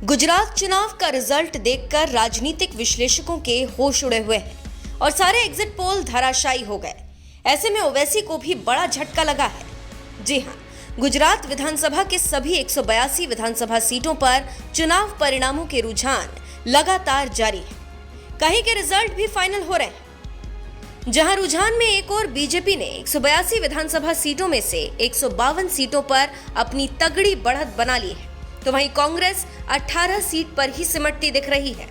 गुजरात चुनाव का रिजल्ट देखकर राजनीतिक विश्लेषकों के होश उड़े हुए हैं और सारे एग्जिट पोल धराशायी हो गए। ऐसे में ओवैसी को भी बड़ा झटका लगा है। जी हां, गुजरात विधानसभा के सभी 182 विधानसभा सीटों पर चुनाव परिणामों के रुझान लगातार जारी है। कहीं के रिजल्ट भी फाइनल हो रहे हैं। जहां रुझान में एक और बीजेपी ने 182 विधानसभा सीटों में से 152 सीटों पर अपनी तगड़ी बढ़त बना ली है, तो वहीं कांग्रेस 18 सीट पर ही सिमटती दिख रही है।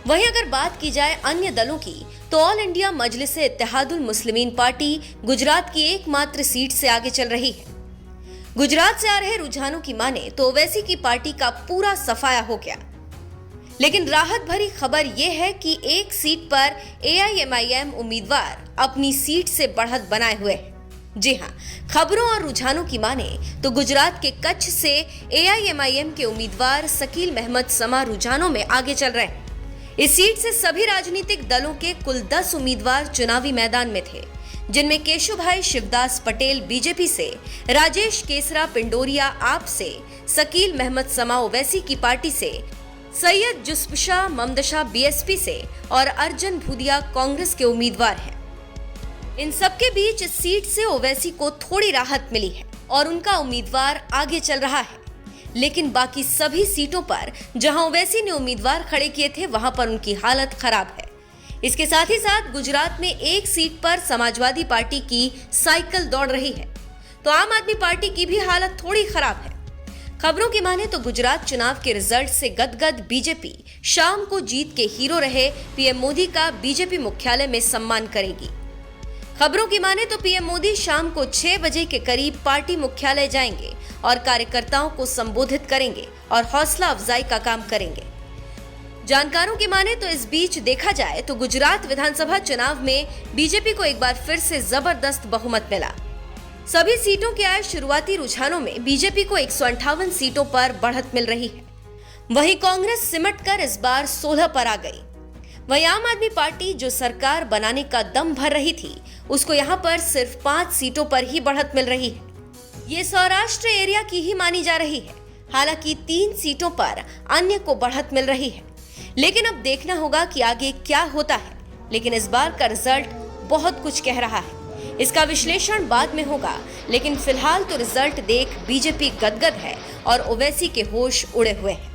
वहीं अगर बात की जाए अन्य दलों की, तो all India Majlise Ittehadul Muslimeen party Gujarat की एकमात्र सीट से आगे चल रही है। गुजरात से आ रहे रुझानों की माने तो ओवैसी की पार्टी का पूरा सफाया हो गया। लेकिन राहत भरी खबर यह है कि एक सीट पर AIMIM उम्मीदवार अपनी सीट से बढ़त बनाए हुए हैं। जी हां, खबरों और रुझानों की माने तो गुजरात के कच्छ से AIMIM के उम्मीदवार शकील महमद समा रुझानों में आगे चल रहे हैं। इस सीट से सभी राजनीतिक दलों के कुल 10 उम्मीदवार चुनावी मैदान में थे, जिनमें केशुभाई शिवदास पटेल बीजेपी से, राजेश केसरा पिंडोरिया आप से, शकील महमद समा ओवैसी की पार्टी से, सैयद जुस्पशाह ममदशा BSP से और अर्जुन भूदिया कांग्रेस के उम्मीदवार हैं। इन सबके बीच इस सीट से ओवैसी को थोड़ी राहत मिली है और उनका उम्मीदवार आगे चल रहा है। लेकिन बाकी सभी सीटों पर जहां ओवैसी ने उम्मीदवार खड़े किए थे, वहां पर उनकी हालत खराब है। इसके साथ ही साथ गुजरात में एक सीट पर समाजवादी पार्टी की साइकिल दौड़ रही है, तो आम आदमी पार्टी की भी हालत थोड़ी खराब है। खबरों की माने तो गुजरात चुनाव के रिजल्ट से गदगद बीजेपी शाम को जीत के हीरो रहे PM मोदी का बीजेपी मुख्यालय में सम्मान करेगी। खबरों की माने तो PM मोदी शाम को 6 बजे के करीब पार्टी मुख्यालय जाएंगे और कार्यकर्ताओं को संबोधित करेंगे और हौसला अफजाई का काम करेंगे। जानकारों की माने तो इस बीच देखा जाए तो गुजरात विधानसभा चुनाव में बीजेपी को एक बार फिर से जबरदस्त बहुमत मिला। सभी सीटों के आए शुरुआती रुझानों में बीजेपी को 158 सीटों पर बढ़त मिल रही है। वहीं कांग्रेस सिमटकर इस बार 16 पर आ गई। वहीं आम आदमी पार्टी जो सरकार बनाने का दम भर रही थी, उसको यहाँ पर सिर्फ 5 सीटों पर ही बढ़त मिल रही है। ये सौराष्ट्र एरिया की ही मानी जा रही है। हालांकि 3 सीटों पर अन्य को बढ़त मिल रही है। लेकिन अब देखना होगा कि आगे क्या होता है। लेकिन इस बार का रिजल्ट बहुत कुछ कह रहा है। इसका विश्लेषण बाद में होगा, लेकिन फिलहाल तो रिजल्ट देख बीजेपी गदगद है और ओवैसी के होश उड़े हुए हैं।